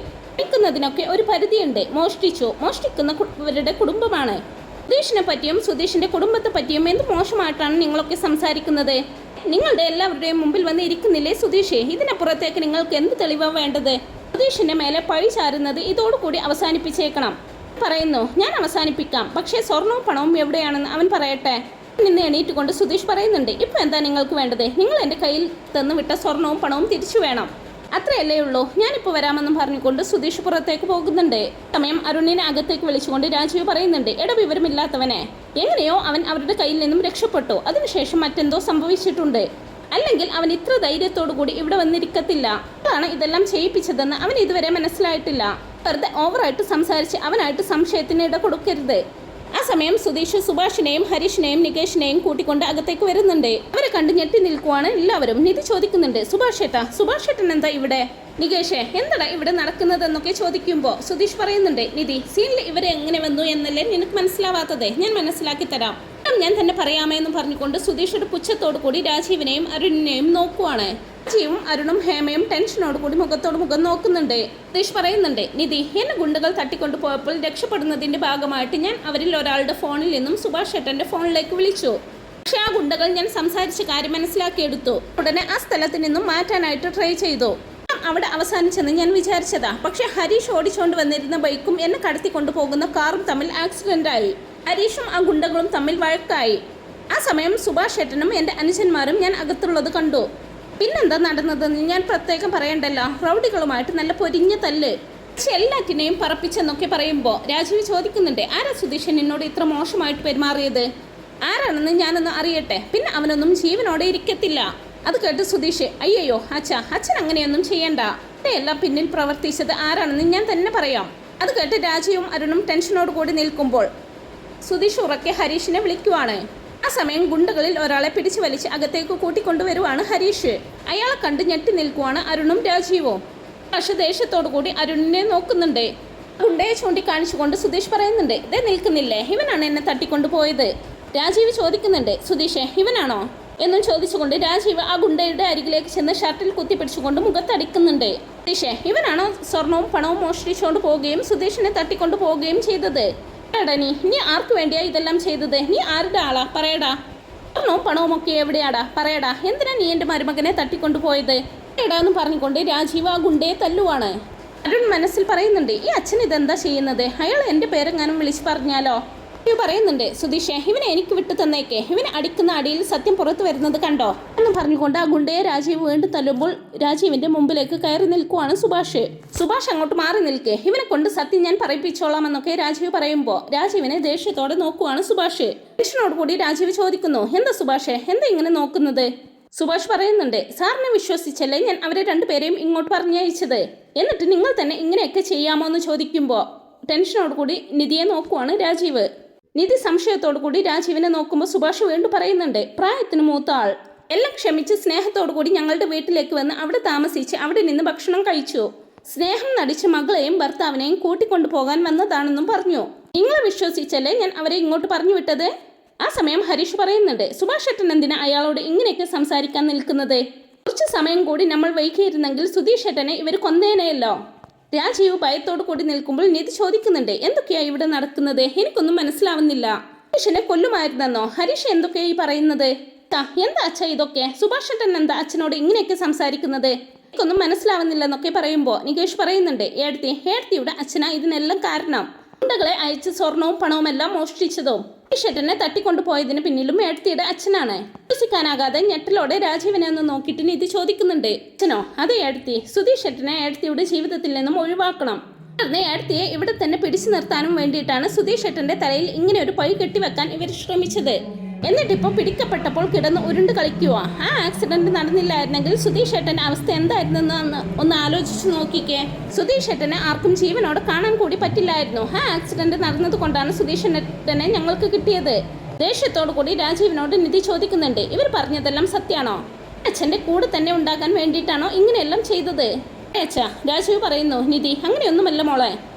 ിനൊക്കെ ഒരു പരിധിയുണ്ട്. മോഷ്ടിക്കുന്നവരുടെ കുടുംബമാണ്. സുധീഷിനെ പറ്റിയും സുധീഷിന്റെ കുടുംബത്തെ പറ്റിയും എന്ത് മോശമായിട്ടാണ് നിങ്ങളൊക്കെ സംസാരിക്കുന്നത്? നിങ്ങളുടെ എല്ലാവരുടെയും മുമ്പിൽ വന്ന് ഇരിക്കുന്നില്ലേ സുധീഷേ? ഇതിനപ്പുറത്തേക്ക് നിങ്ങൾക്ക് എന്ത് തെളിവാണ് വേണ്ടത്? സുധീഷിന്റെ മേലെ പഴി ചാരുന്നത് ഇതോടുകൂടി അവസാനിപ്പിച്ചേക്കണം. പറയുന്നു, ഞാൻ അവസാനിപ്പിക്കാം, പക്ഷേ സ്വർണവും പണവും എവിടെയാണെന്ന് അവൻ പറയട്ടെ. നിന്ന് എണീറ്റുകൊണ്ട് സുധീഷ് പറയുന്നുണ്ട്, ഇപ്പൊ എന്താ നിങ്ങൾക്ക് വേണ്ടത്? നിങ്ങൾ എൻ്റെ കയ്യിൽ തന്നു വിട്ട സ്വർണവും പണവും തിരിച്ചു വേണം. അത്രയല്ലേ ഉള്ളൂ. ഞാനിപ്പോൾ വരാമെന്നും പറഞ്ഞുകൊണ്ട് സുധീഷ് പുറത്തേക്ക് പോകുന്നുണ്ട്. സമയം അരുണിനെ അകത്തേക്ക് വിളിച്ചുകൊണ്ട് രാജീവ് പറയുന്നുണ്ട്, വിവരമില്ലാത്തവനെ, എങ്ങനെയോ അവൻ അവരുടെ കയ്യിൽ നിന്നും രക്ഷപ്പെട്ടു. അതിനുശേഷം മറ്റെന്തോ സംഭവിച്ചിട്ടുണ്ട്. അല്ലെങ്കിൽ അവൻ ഇത്ര ധൈര്യത്തോടു കൂടി ഇവിടെ വന്നിരിക്കത്തില്ല. അതാണ് ഇതെല്ലാം ചെയ്യിപ്പിച്ചതെന്ന് അവൻ ഇതുവരെ മനസ്സിലായിട്ടില്ല. വെറുതെ ഓവറായിട്ട് സംസാരിച്ച് അവനായിട്ട് സംശയത്തിന് ഇട കൊടുക്കരുത്. ആ സമയം സുധീഷ് സുഭാഷിനെയും ഹരീഷിനെയും നികേഷിനെയും കൂട്ടിക്കൊണ്ട് അകത്തേക്ക് വരുന്നുണ്ട്. അവരെ കണ്ട് ഞെട്ടി നിൽക്കുവാണ് എല്ലാവരും. നിധി ചോദിക്കുന്നുണ്ട്, സുഭാഷേട്ടൻ എന്താ ഇവിടെ? നികേഷേ, എന്താടാ ഇവിടെ നടക്കുന്നതെന്നൊക്കെ ചോദിക്കുമ്പോൾ സുധീഷ് പറയുന്നുണ്ട്, നിധി, സീനിൽ ഇവരെ എങ്ങനെ വന്നു എന്നല്ലേ നിനക്ക് മനസ്സിലാവാത്തത്? ഞാൻ മനസ്സിലാക്കി തരാം. ഞാൻ തന്നെ പറയാമെന്ന് പറഞ്ഞുകൊണ്ട് സുധീഷയുടെ പുച്ഛത്തോടു കൂടി രാജീവിനെയും അരുണിനെയും നോക്കുവാണ്. രാജീവും അരുണും ഹേമയും ടെൻഷനോട് കൂടി മുഖത്തോട് മുഖം നോക്കുന്നുണ്ട്. സുധീഷ് പറയുന്നുണ്ട്, നിധി, എന്നെ ഗുണ്ടകൾ തട്ടിക്കൊണ്ടു പോയപ്പോൾ രക്ഷപ്പെടുന്നതിന്റെ ഭാഗമായിട്ട് ഞാൻ അവരിൽ ഒരാളുടെ ഫോണിൽ നിന്നും സുഭാഷ് ഏട്ടന്റെ ഫോണിലേക്ക് വിളിച്ചു. പക്ഷെ ആ ഗുണ്ടകൾ ഞാൻ സംസാരിച്ച കാര്യം മനസ്സിലാക്കിയെടുത്തു. ഉടനെ ആ സ്ഥലത്ത് നിന്നും മാറ്റാനായിട്ട് ട്രൈ ചെയ്തു. അവിടെ അവസാനിച്ചെന്ന് ഞാൻ വിചാരിച്ചതാ. പക്ഷെ ഹരീഷ് ഓടിച്ചുകൊണ്ട് വന്നിരുന്ന ബൈക്കും എന്നെ കടത്തിക്കൊണ്ടു പോകുന്ന കാറും തമ്മിൽ ആക്സിഡന്റായി. ഹരീഷും ആ ഗുണ്ടകളും തമ്മിൽ വഴക്കായി. ആ സമയം സുഭാഷ് ഏട്ടനും എൻ്റെ അനുജന്മാരും ഞാൻ അകത്തുള്ളത് കണ്ടു. പിന്നെന്താ നടന്നതെന്ന് ഞാൻ പ്രത്യേകം പറയണ്ടല്ലോ. റൗഡികളുമായിട്ട് നല്ല പൊരിഞ്ഞ തല്ല്. പക്ഷെ എല്ലാറ്റിനെയും പറപ്പിച്ചെന്നൊക്കെ പറയുമ്പോൾ രാജീവ് ചോദിക്കുന്നുണ്ട്, ആരാ സുധീഷൻ എന്നോട് ഇത്ര മോശമായിട്ട് പെരുമാറിയത്? ആരാണെന്ന് ഞാനൊന്ന് അറിയട്ടെ, പിന്നെ അവനൊന്നും ജീവനോടെ ഇരിക്കത്തില്ല. അത് കേട്ട് സുധീഷ്, അയ്യോ അച്ഛൻ അങ്ങനെയൊന്നും ചെയ്യണ്ട. എല്ലാം പിന്നിൽ പ്രവർത്തിച്ചത് ആരാണെന്ന് ഞാൻ തന്നെ പറയാം. അത് കേട്ട് രാജീവും അരുണും ടെൻഷനോട് കൂടി നിൽക്കുമ്പോൾ സുധീഷ് ഉറക്കെ ഹരീഷിനെ വിളിക്കുവാണ്. ആ സമയം ഗുണ്ടകളിൽ ഒരാളെ പിടിച്ചു വലിച്ച് അകത്തേക്ക് കൂട്ടിക്കൊണ്ടുവരുവാണ് ഹരീഷ്. അയാളെ കണ്ട് ഞെട്ടി നിൽക്കുവാണ് അരുണും രാജീവും. പക്ഷെ ദേഷ്യത്തോടു കൂടി അരുണിനെ നോക്കുന്നുണ്ട്. ഗുണ്ടയെ ചൂണ്ടിക്കാണിച്ചുകൊണ്ട് സുധീഷ് പറയുന്നുണ്ട്, ഇതേ നിൽക്കുന്നില്ലേ, ഇവനാണ് എന്നെ തട്ടിക്കൊണ്ടു പോയത്. രാജീവ് ചോദിക്കുന്നുണ്ട്, സുധീഷേ, ഇവനാണോ എന്നും ചോദിച്ചുകൊണ്ട് രാജീവ് ആ ഗുണ്ടയുടെ അരികിലേക്ക് ചെന്ന് ഷർട്ടിൽ കുത്തിപ്പിടിച്ചുകൊണ്ട് മുഖത്തടിക്കുന്നുണ്ട്. സുധീഷേ, ഇവനാണോ സ്വർണവും പണവും മോഷ്ടിച്ചുകൊണ്ട് പോവുകയും സുധീഷിനെ തട്ടിക്കൊണ്ടു പോവുകയും ചെയ്തത്? നീ ആർക്ക് വേണ്ടിയാ ഇതെല്ലാം ചെയ്തത്? നീ ആരുടെ ആളാ? പറയടാ. സ്വർണവും പണവും ഒക്കെ എവിടെയാടാ? പറയടാ. എന്തിനാ നീ എൻ്റെ മരുമകനെ തട്ടിക്കൊണ്ടുപോയത്? എടാന്ന് പറഞ്ഞുകൊണ്ട് രാജീവ് ആ ഗുണ്ടയെ തല്ലുവാണ്. അരുൺ മനസ്സിൽ പറയുന്നുണ്ട്, ഈ അച്ഛൻ ഇതെന്താ ചെയ്യുന്നത്? അയാൾ എൻ്റെ പേരെങ്ങാനും വിളിച്ചു പറഞ്ഞാലോ? പറയുന്നുണ്ട്, സുധീഷേ, ഇവനെ എനിക്ക് വിട്ടു തന്നേക്കേ. ഇവനെ അടിക്കുന്ന അടിയിൽ സത്യം പുറത്തു വരുന്നത് കണ്ടോ എന്ന് പറഞ്ഞുകൊണ്ട് ആ ഗുണ്ടയെ രാജീവ് വീണ്ടും തല്ലുമ്പോൾ രാജീവിന്റെ മുമ്പിലേക്ക് കയറി നിൽക്കുവാണ് സുഭാഷ്. സുഭാഷ് അങ്ങോട്ട് മാറി നിൽക്കേ, ഇവനെ കൊണ്ട് സത്യം ഞാൻ പറയിപ്പിച്ചോളാം എന്നൊക്കെ രാജീവ് പറയുമ്പോൾ രാജീവിനെ ദേഷ്യത്തോടെ നോക്കുവാണ് സുഭാഷ്. ടെൻഷനോട് കൂടി രാജീവ് ചോദിക്കുന്നു, എന്താ സുഭാഷേ, എന്താ ഇങ്ങനെ നോക്കുന്നത്? സുഭാഷ് പറയുന്നുണ്ട്, സാറിനെ വിശ്വസിച്ചല്ലേ ഞാൻ അവരെ രണ്ടുപേരെയും ഇങ്ങോട്ട് പറഞ്ഞയച്ചത്. എന്നിട്ട് നിങ്ങൾ തന്നെ ഇങ്ങനെയൊക്കെ ചെയ്യാമോ എന്ന് ചോദിക്കുമ്പോൾ ടെൻഷനോട് കൂടി നിധിയെ നോക്കുവാണ് രാജീവ്. നിധി സംശയത്തോടു കൂടി രാജീവിനെ നോക്കുമ്പോൾ സുഭാഷ് വീണ്ടും പറയുന്നുണ്ട്, പ്രായത്തിന് മൂത്ത ആൾ, എല്ലാം ക്ഷമിച്ച് സ്നേഹത്തോടു കൂടി ഞങ്ങളുടെ വീട്ടിലേക്ക് വന്ന് അവിടെ താമസിച്ച് അവിടെ നിന്ന് ഭക്ഷണം കഴിച്ചു. സ്നേഹം നടിച്ച് മകളെയും ഭർത്താവിനെയും കൂട്ടിക്കൊണ്ടു പോകാൻ വന്നതാണെന്നും പറഞ്ഞു. നിങ്ങളെ വിശ്വസിച്ചല്ലേ ഞാൻ അവരെ ഇങ്ങോട്ട് പറഞ്ഞു വിട്ടത്? ആ സമയം ഹരീഷ് പറയുന്നുണ്ട്, സുഭാഷ് ഏട്ടൻ എന്തിനാ അയാളോട് ഇങ്ങനെയൊക്കെ സംസാരിക്കാൻ നിൽക്കുന്നത്? കുറച്ച് സമയം കൂടി നമ്മൾ വൈകിയിരുന്നെങ്കിൽ സുധീഷ് ഏട്ടനെ ഇവർ കൊന്നേനെയല്ലോ. രാജീവ് ഭയത്തോടു കൂടി നിൽക്കുമ്പോൾ നിധി ചോദിക്കുന്നുണ്ട്, എന്തൊക്കെയാ ഇവിടെ നടക്കുന്നത്? എനിക്കൊന്നും മനസ്സിലാവുന്നില്ല. ഹരീഷിനെ കൊല്ലുമായിരുന്നെന്നോ? ഹരീഷ് എന്തൊക്കെയാ ഈ പറയുന്നത്? എന്താ അച്ഛ ഇതൊക്കെ? സുഭാഷ് ഏട്ടൻ എന്താ അച്ഛനോട് ഇങ്ങനെയൊക്കെ സംസാരിക്കുന്നത്? എനിക്കൊന്നും മനസ്സിലാവുന്നില്ലെന്നൊക്കെ പറയുമ്പോൾ നികേഷ് പറയുന്നുണ്ട്, ഏടത്തിയുടെ അച്ഛനാ ഇതിനെല്ലാം കാരണം. ഗുണ്ടകളെ അയച്ച് സ്വർണവും പണവും എല്ലാം മോഷ്ടിച്ചതും സുധീഷേട്ടനെ തട്ടിക്കൊണ്ടുപോയതിന് പിന്നിലും ഏടത്തിയുടെ അച്ഛനാണ്. വിശ്വസിക്കാനാകാതെ ഞെട്ടലോടെ രാജീവിനെ ഒന്ന് നോക്കിയിട്ട് നിധി ചോദിക്കുന്നുണ്ട്, അച്ഛനോ? അതെ ഏടത്തി, സുധീഷേട്ടനെ ഏടത്തിയുടെ ജീവിതത്തിൽ നിന്നും ഒഴിവാക്കണം. നേരത്തെ ഇവിടെ തന്നെ പിടിച്ചു നിർത്താനും വേണ്ടിയിട്ടാണ് സുധീഷ് ഏട്ടന്റെ തലയിൽ ഇങ്ങനെ ഒരു പഴി കെട്ടിവെക്കാൻ ഇവർ ശ്രമിച്ചത്. എന്നിട്ടിപ്പോൾ പിടിക്കപ്പെട്ടപ്പോൾ കിടന്ന് ഉരുണ്ട് കളിക്കുക. ആ ആക്സിഡന്റ് നടന്നില്ലായിരുന്നെങ്കിൽ സുധീഷ് ഏട്ടന്റെ അവസ്ഥ എന്തായിരുന്നെന്ന് ഒന്ന് ആലോചിച്ചു നോക്കിക്കേ. സുധീഷ് ഏട്ടനെ ആർക്കും ജീവനോട് കാണാൻ കൂടി പറ്റില്ലായിരുന്നു. ആ ആക്സിഡന്റ് നടന്നത് കൊണ്ടാണ് സുധീഷ് ഏട്ടനെ ഞങ്ങൾക്ക് കിട്ടിയത്. ദേഷ്യത്തോടു കൂടി രാജീവിനോട് നിധി ചോദിക്കുന്നുണ്ട്, ഇവർ പറഞ്ഞതെല്ലാം സത്യാണോ? അച്ഛന്റെ കൂടെ തന്നെ ഉണ്ടാകാൻ വേണ്ടിയിട്ടാണോ ഇങ്ങനെയെല്ലാം ചെയ്തത്? അച്ഛാ, രാജീവ് പറയുന്നു, നിധി അങ്ങനെയൊന്നുമല്ല മോളെ,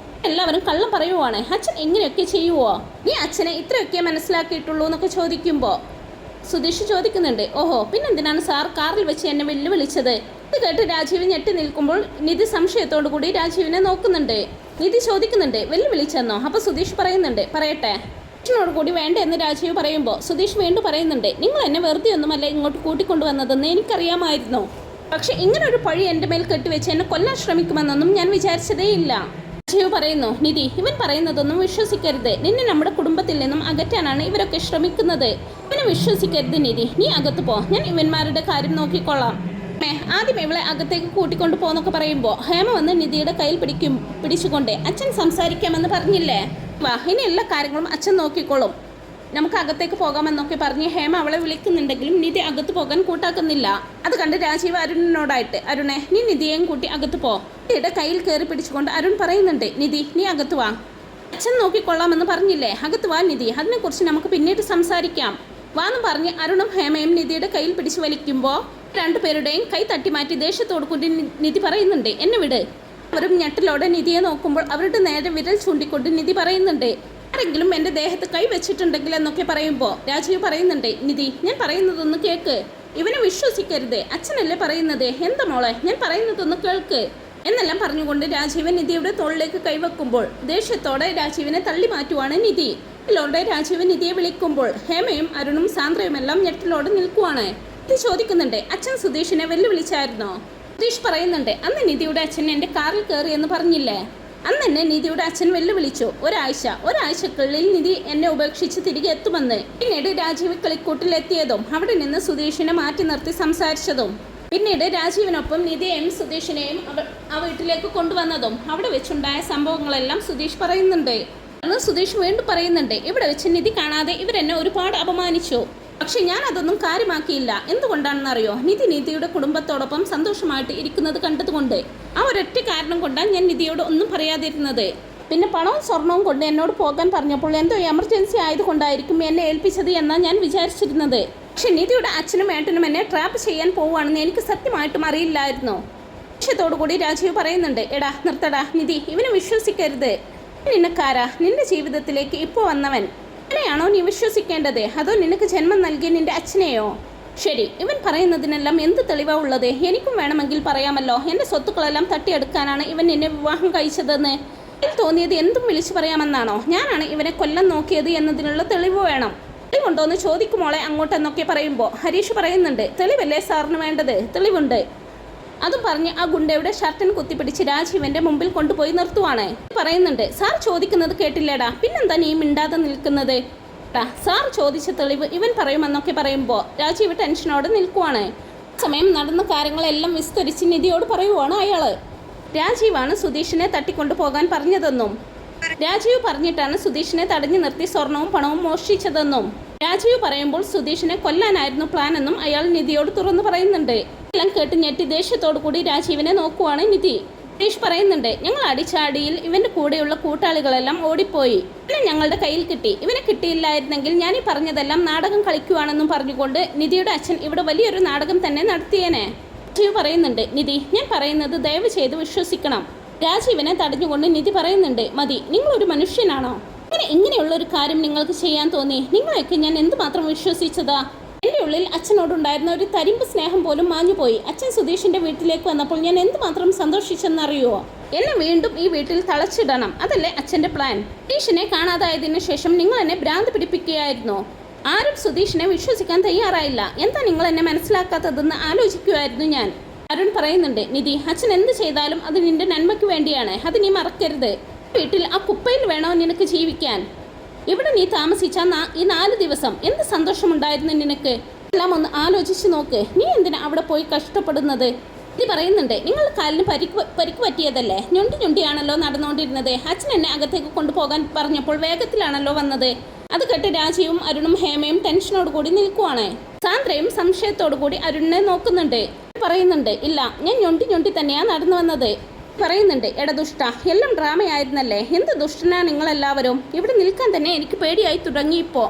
എല്ലാവരും കള്ളം പറയുവാണ്. അച്ഛൻ എങ്ങനെയൊക്കെ ചെയ്യുവോ? നീ അച്ഛനെ ഇത്രയൊക്കെ മനസ്സിലാക്കിയിട്ടുള്ളൂ എന്നൊക്കെ ചോദിക്കുമ്പോൾ സുധീഷ് ചോദിക്കുന്നുണ്ട്, ഓഹോ പിന്നെന്തിനാണ് സാർ കാറിൽ വെച്ച് എന്നെ വെല്ലുവിളിച്ചത്? ഇത് കേട്ട് രാജീവ് ഞെട്ടി നിൽക്കുമ്പോൾ നിധി സംശയത്തോടു കൂടി രാജീവിനെ നോക്കുന്നുണ്ട്. നിധി ചോദിക്കുന്നുണ്ട്, വെല്ലുവിളിച്ചെന്നോ? അപ്പോൾ സുധീഷ് പറയുന്നുണ്ട്, പറയട്ടെ. അച്ഛനോട് കൂടി വേണ്ട എന്ന് രാജീവ് പറയുമ്പോൾ സുധീഷ് വീണ്ടും പറയുന്നുണ്ട്, നിങ്ങൾ എന്നെ വെറുതെ ഒന്നുമല്ല ഇങ്ങോട്ട് കൂട്ടിക്കൊണ്ടുവന്നതെന്ന് എനിക്കറിയാമായിരുന്നു. പക്ഷെ ഇങ്ങനെ ഒരു പഴി എൻ്റെ മേൽ കെട്ടിവെച്ച് എന്നെ കൊല്ലാൻ ശ്രമിക്കുമെന്നൊന്നും ഞാൻ വിചാരിച്ചതേയില്ല. രാജീവ് പറയുന്നു, നിധി ഇവൻ പറയുന്നതൊന്നും വിശ്വസിക്കരുത്. നിന്നെ നമ്മുടെ കുടുംബത്തിൽ നിന്നും അകറ്റാനാണ് ഇവരൊക്കെ ശ്രമിക്കുന്നത്. ഇവനെ വിശ്വസിക്കരുത് നിധി. നീ അകത്ത് പോ, ഞാൻ ഇവന്മാരുടെ കാര്യം നോക്കിക്കൊള്ളാം. ആദ്യം ഇവളെ അകത്തേക്ക് കൂട്ടിക്കൊണ്ടു പോന്നൊക്കെ പറയുമ്പോൾ ഹേമ വന്ന് നിധിയുടെ കയ്യിൽ പിടിച്ചുകൊണ്ട്, അച്ഛൻ സംസാരിക്കാമെന്ന് പറഞ്ഞില്ലേ, വാ ഇനി എല്ലാ കാര്യങ്ങളും അച്ഛൻ നോക്കിക്കോളും, നമുക്ക് അകത്തേക്ക് പോകാമെന്നൊക്കെ പറഞ്ഞ് ഹേമ അവളെ വിളിക്കുന്നുണ്ടെങ്കിലും നിധി അകത്ത് പോകാൻ കൂട്ടാക്കുന്നില്ല. അത് കണ്ട് രാജീവ് അരുണിനോടായിട്ട്, അരുണെ നീ നിധിയെയും കൂട്ടി അകത്ത് പോ. നിധിയുടെ കയ്യിൽ കയറി പിടിച്ചുകൊണ്ട് അരുൺ പറയുന്നുണ്ട്, നിധി നീ അകത്ത് വാ, അച്ഛൻ നോക്കിക്കൊള്ളാമെന്ന് പറഞ്ഞില്ലേ, അകത്ത് വാ നിധി, അതിനെക്കുറിച്ച് നമുക്ക് പിന്നീട് സംസാരിക്കാം വാന്ന് പറഞ്ഞ് അരുണും ഹേമയും നിധിയുടെ കയ്യിൽ പിടിച്ചു വലിക്കുമ്പോൾ രണ്ടുപേരുടെയും കൈ തട്ടി മാറ്റി ദേഷ്യത്തോടു കൂടി നിധി പറയുന്നുണ്ട്, എന്നെ വിട്. അവരും ഞെട്ടലോടെ നിധിയെ നോക്കുമ്പോൾ അവരുടെ നേരെ വിരൽ ചൂണ്ടിക്കൊണ്ട് നിധി പറയുന്നുണ്ട്, ആരെങ്കിലും എൻ്റെ ദേഹത്ത് കൈ വെച്ചിട്ടുണ്ടെങ്കിൽ എന്നൊക്കെ പറയുമ്പോൾ രാജീവ് പറയുന്നുണ്ട്, നിധി ഞാൻ പറയുന്നതൊന്ന് കേൾക്ക്, ഇവനെ വിശ്വസിക്കരുത്, അച്ഛനല്ലേ പറയുന്നത്, എന്താ മോളെ ഞാൻ പറയുന്നതൊന്ന് കേൾക്ക് എന്നെല്ലാം പറഞ്ഞുകൊണ്ട് രാജീവൻ നിധിയുടെ തോളിലേക്ക് കൈവെക്കുമ്പോൾ ദേഷ്യത്തോടെ രാജീവിനെ തള്ളി മാറ്റുവാണ് നിധി. ഇതിലൂടെ രാജീവൻ നിധിയെ വിളിക്കുമ്പോൾ ഹേമയും അരുണും സാന്ദ്രയും എല്ലാം ഞെട്ടലോടെ നിൽക്കുവാണ്. നിധി ചോദിക്കുന്നുണ്ട്, അച്ഛൻ സുധീഷിനെ വെല്ലുവിളിച്ചായിരുന്നോ? സുധീഷ് പറയുന്നുണ്ട്, അന്ന് നിധിയുടെ അച്ഛൻ എൻ്റെ കാറിൽ കയറി എന്ന് പറഞ്ഞില്ലേ, അന്ന് എന്നെ നിധിയുടെ അച്ഛൻ വെല്ലുവിളിച്ചു. ഒരാഴ്ചക്കുള്ളിൽ നിധി എന്നെ ഉപേക്ഷിച്ച് തിരികെ എത്തുമെന്ന്. പിന്നീട് രാജീവ് കളിക്കൂട്ടിലെത്തിയതും അവിടെ നിന്ന് സുധീഷിനെ മാറ്റി നിർത്തി സംസാരിച്ചതും പിന്നീട് രാജീവിനൊപ്പം നിധിയെയും സുധീഷിനെയും ആ വീട്ടിലേക്ക് കൊണ്ടുവന്നതും അവിടെ വെച്ചുണ്ടായ സംഭവങ്ങളെല്ലാം സുധീഷ് പറയുന്നുണ്ട്. അന്ന് സുധീഷ് വീണ്ടും പറയുന്നുണ്ട്, ഇവിടെ വെച്ച് നിധി കാണാതെ ഇവരെന്നെ ഒരുപാട് അപമാനിച്ചു. പക്ഷെ ഞാൻ അതൊന്നും കാര്യമാക്കിയില്ല. എന്തുകൊണ്ടാണെന്നറിയോ? നിധിയുടെ കുടുംബത്തോടൊപ്പം സന്തോഷമായിട്ട് ഇരിക്കുന്നത് കണ്ടതുകൊണ്ട്. ആ ഒരൊറ്റ കാരണം കൊണ്ടാണ് ഞാൻ നിധിയോട് ഒന്നും പറയാതിരുന്നത്. പിന്നെ പണവും സ്വർണവും കൊണ്ട് എന്നോട് പോകാൻ പറഞ്ഞപ്പോൾ എന്തോ എമർജൻസി ആയതുകൊണ്ടായിരിക്കും എന്നെ ഏൽപ്പിച്ചത് എന്നാണ് ഞാൻ വിചാരിച്ചിരുന്നത്. പക്ഷെ നിധിയുടെ അച്ഛനും ഏട്ടനും എന്നെ ട്രാപ്പ് ചെയ്യാൻ പോവുകയാണെന്ന് എനിക്ക് സത്യമായിട്ടും അറിയില്ലായിരുന്നു. ലക്ഷ്യത്തോടുകൂടി രാജീവ് പറയുന്നുണ്ട്, എടാ നിർത്തടാ നിധി, ഇവനെ വിശ്വസിക്കരുത്. നിനക്കാരാ? നിന്റെ ജീവിതത്തിലേക്ക് ഇപ്പോൾ വന്നവൻ. എന്നെയാണോ നീ വിശ്വസിക്കേണ്ടത്, അതോ നിനക്ക് ജന്മം നൽകിയ നിന്റെ അച്ഛനെയോ? ശരി, ഇവൻ പറയുന്നതിനെല്ലാം എന്ത് തെളിവാ ഉള്ളത്? എനിക്കും വേണമെങ്കിൽ പറയാമല്ലോ. എൻ്റെ സ്വത്തുക്കളെല്ലാം തട്ടിയെടുക്കാനാണ് ഇവൻ എന്നെ വിവാഹം കഴിച്ചതെന്ന്. ഇതിൽ തോന്നിയത് എന്തും വിളിച്ചു പറയാമെന്നാണോ? ഞാനാണ് ഇവനെ കൊല്ലം നോക്കിയത് എന്നതിനുള്ള തെളിവ് വേണം. തെളിവുണ്ടോയെന്ന് ചോദിക്കുമോളെ അങ്ങോട്ടെന്നൊക്കെ പറയുമ്പോൾ ഹരീഷ് പറയുന്നുണ്ട്, തെളിവല്ലേ സാറിന് വേണ്ടത്? തെളിവുണ്ട്. അതും പറഞ്ഞ് ആ ഗുണ്ടയുടെ ഷർട്ടിന് കുത്തിപ്പിടിച്ച് രാജീവന്റെ മുമ്പിൽ കൊണ്ടുപോയി നിർത്തുവാണ്. പറയുന്നുണ്ട്, സാർ ചോദിക്കുന്നത് കേട്ടില്ലേടാ, പിന്നെന്താ നീ മിണ്ടാതെ നിൽക്കുന്നത്? സാർ ചോദിച്ച തെളിവ് ഇവൻ പറയുമെന്നൊക്കെ പറയുമ്പോൾ രാജീവ് ടെൻഷനോടെ നിൽക്കുവാണ്. സമയം നടന്ന കാര്യങ്ങളെല്ലാം വിസ്തരിച്ച് നിധിയോട് പറയുവാണ് അയാള്. രാജീവാണ് സുധീഷിനെ തട്ടിക്കൊണ്ടു പോകാൻ പറഞ്ഞതെന്നും രാജീവ് പറഞ്ഞിട്ടാണ് സുധീഷിനെ തടഞ്ഞു നിർത്തി സ്വർണവും പണവും മോഷ്ടിച്ചതെന്നും രാജീവ് പറയുമ്പോൾ സുധീഷിനെ കൊല്ലാനായിരുന്നു പ്ലാൻ എന്നും അയാൾ നിധിയോട് തുറന്നു പറയുന്നുണ്ട്. എല്ലാം കേട്ട് ഞെട്ടി ദേഷ്യത്തോടു കൂടി രാജീവിനെ നോക്കുവാണ് നിധി. സുധീഷ് പറയുന്നുണ്ട്, ഞങ്ങൾ അടിച്ച അടിയിൽ ഇവന്റെ കൂടെയുള്ള കൂട്ടാളികളെല്ലാം ഓടിപ്പോയി. ഇവനെ ഞങ്ങളുടെ കയ്യിൽ കിട്ടി. ഇവനെ കിട്ടിയില്ലായിരുന്നെങ്കിൽ ഞാൻ ഈ പറഞ്ഞതെല്ലാം നാടകം കളിക്കുവാണെന്നും പറഞ്ഞുകൊണ്ട് നിധിയുടെ അച്ഛൻ ഇവിടെ വലിയൊരു നാടകം തന്നെ നടത്തിയേനെ. രാജീവ് പറയുന്നുണ്ട്, നിധി ഞാൻ പറയുന്നത് ദയവ് ചെയ്ത് വിശ്വസിക്കണം. രാജീവിനെ തടഞ്ഞുകൊണ്ട് നിധി പറയുന്നുണ്ട്, മതി, നിങ്ങളൊരു മനുഷ്യനാണോ? ഇങ്ങനെയുള്ളൊരു കാര്യം നിങ്ങൾക്ക് ചെയ്യാൻ തോന്നി? നിങ്ങളെയൊക്കെ ഞാൻ എന്തുമാത്രം വിശ്വസിച്ചതാ. എൻ്റെ ഉള്ളിൽ അച്ഛനോടുണ്ടായിരുന്ന ഒരു തരിമ്പ് സ്നേഹം പോലും മാഞ്ഞുപോയി. അച്ഛൻ സുധീഷിൻ്റെ വീട്ടിലേക്ക് വന്നപ്പോൾ ഞാൻ എന്തുമാത്രം സന്തോഷിച്ചെന്നറിയുമോ? എന്നെ വീണ്ടും ഈ വീട്ടിൽ തളച്ചിടണം, അതല്ലേ അച്ഛൻ്റെ പ്ലാൻ. സുധീഷിനെ കാണാതായതിനു ശേഷം നിങ്ങൾ എന്നെ ഭ്രാന്ത് പിടിപ്പിക്കുകയായിരുന്നു. ആരും സുധീഷിനെ വിശ്വസിക്കാൻ തയ്യാറായില്ല. എന്താ നിങ്ങൾ എന്നെ മനസ്സിലാക്കാത്തതെന്ന് ആലോചിക്കുമായിരുന്നു ഞാൻ. അരുൺ പറയുന്നുണ്ട്, നിധി അച്ഛൻ എന്ത് ചെയ്താലും അത് നിന്റെ നന്മയ്ക്ക് വേണ്ടിയാണ്. അത് നീ മറക്കരുത്. വീട്ടിൽ ആ കുപ്പയിൽ വേണോ നിനക്ക് ജീവിക്കാൻ? ഇവിടെ നീ താമസിച്ച ഈ 4 ദിവസം എന്ത് സന്തോഷമുണ്ടായിരുന്നു നിനക്ക്? എല്ലാം ഒന്ന് ആലോചിച്ച് നോക്ക്. നീ എന്തിനാ അവിടെ പോയി കഷ്ടപ്പെടുന്നത്? ഇത് പറയുന്നുണ്ട്, നിങ്ങൾ കാലിന് പരിക്ക് പറ്റിയതല്ലേ, ഞൊണ്ടിയാണല്ലോ നടന്നുകൊണ്ടിരുന്നത്. അച്ഛൻ എന്നെ അകത്തേക്ക് കൊണ്ടുപോകാൻ പറഞ്ഞപ്പോൾ വേഗത്തിലാണല്ലോ വന്നത്. അത് കേട്ട് രാജീവും അരുണും ഹേമയും ടെൻഷനോട് കൂടി നിൽക്കുവാണ്. സാന്ദ്രയും സംശയത്തോടു കൂടി അരുണിനെ നോക്കുന്നുണ്ട്. പറയുന്നുണ്ട്, ഇല്ല, ഞാൻ ഞൊണ്ടി തന്നെയാ നടന്നു വന്നത്. പറയുന്നുണ്ട്, എടാ ദുഷ്ട, എല്ലാം ഡ്രാമയായിരുന്നല്ലേ, എന്ത് ദുഷ്ടനാ നിങ്ങളെല്ലാവരും. ഇവിടെ നിൽക്കാൻ തന്നെ എനിക്ക് പേടിയായി തുടങ്ങിയിപ്പോ.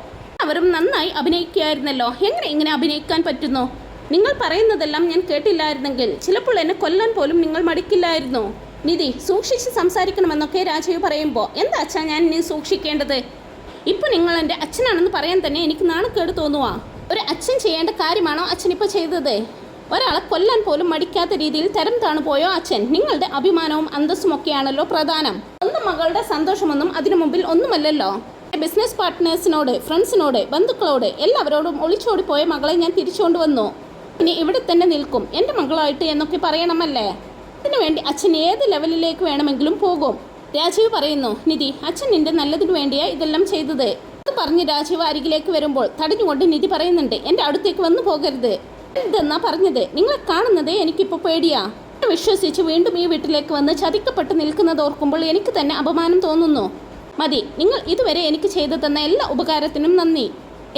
അവരും നന്നായി അഭിനയിക്കുകയായിരുന്നല്ലോ, എങ്ങനെ ഇങ്ങനെ അഭിനയിക്കാൻ പറ്റുന്നു? നിങ്ങൾ പറയുന്നതെല്ലാം ഞാൻ കേട്ടില്ലായിരുന്നെങ്കിൽ ചിലപ്പോൾ എന്നെ കൊല്ലാൻ പോലും നിങ്ങൾ മടിക്കില്ലായിരുന്നു. നിധി, സൂക്ഷിച്ച് സംസാരിക്കണമെന്നൊക്കെ രാജീവ് പറയുമ്പോൾ എന്താ അച്ഛാ ഞാൻ ഇനി സൂക്ഷിക്കേണ്ടത്? ഇപ്പൊ നിങ്ങൾ എൻ്റെ അച്ഛനാണെന്ന് പറയാൻ തന്നെ എനിക്ക് നാണക്കേട് തോന്നുവാ. ഒരു അച്ഛൻ ചെയ്യേണ്ട കാര്യമാണോ അച്ഛൻ ഇപ്പോൾ ചെയ്തത്? ഒരാളെ കൊല്ലാൻ പോലും മടിക്കാത്ത രീതിയിൽ തരം താണു പോയോ അച്ഛൻ? നിങ്ങളുടെ അഭിമാനവും അന്തസ്സും ഒക്കെയാണല്ലോ പ്രധാനം. സ്വന്തം മകളുടെ സന്തോഷമൊന്നും അതിനു മുമ്പിൽ ഒന്നുമല്ലല്ലോ. ബിസിനസ് പാർട്ട്നേഴ്സിനോട്, ഫ്രണ്ട്സിനോട്, ബന്ധുക്കളോട് എല്ലാവരോടും ഒളിച്ചോടിപ്പോയ മകളെ ഞാൻ തിരിച്ചുകൊണ്ടുവന്നു. ഇനി ഇവിടെ തന്നെ നിൽക്കും എൻ്റെ മകളായിട്ട് എന്നൊക്കെ പറയണമല്ലേ? അതിനുവേണ്ടി അച്ഛൻ ഏത് ലെവലിലേക്ക് വേണമെങ്കിലും പോകും. രാജീവ് പറയുന്നു, നിധി, അച്ഛൻ നിന്റെ നല്ലതിനു വേണ്ടിയാ ഇതെല്ലാം ചെയ്തത്. അത് പറഞ്ഞ് രാജീവ് അരികിലേക്ക് വരുമ്പോൾ തടഞ്ഞുകൊണ്ട് നിധി പറയുന്നുണ്ട്, എൻ്റെ അടുത്തേക്ക് വന്നു പോകരുത്. ഇതെന്നാ പറഞ്ഞത്? നിങ്ങളെ കാണുന്നതേ എനിക്കിപ്പോൾ പേടിയാ. വിശ്വസിച്ച് വീണ്ടും ഈ വീട്ടിലേക്ക് വന്ന് ചതിക്കപ്പെട്ട് നിൽക്കുന്നത് ഓർക്കുമ്പോൾ എനിക്ക് തന്നെ അപമാനം തോന്നുന്നു. മതി, നിങ്ങൾ ഇതുവരെ എനിക്ക് ചെയ്തു തന്ന എല്ലാ ഉപകാരത്തിനും നന്ദി.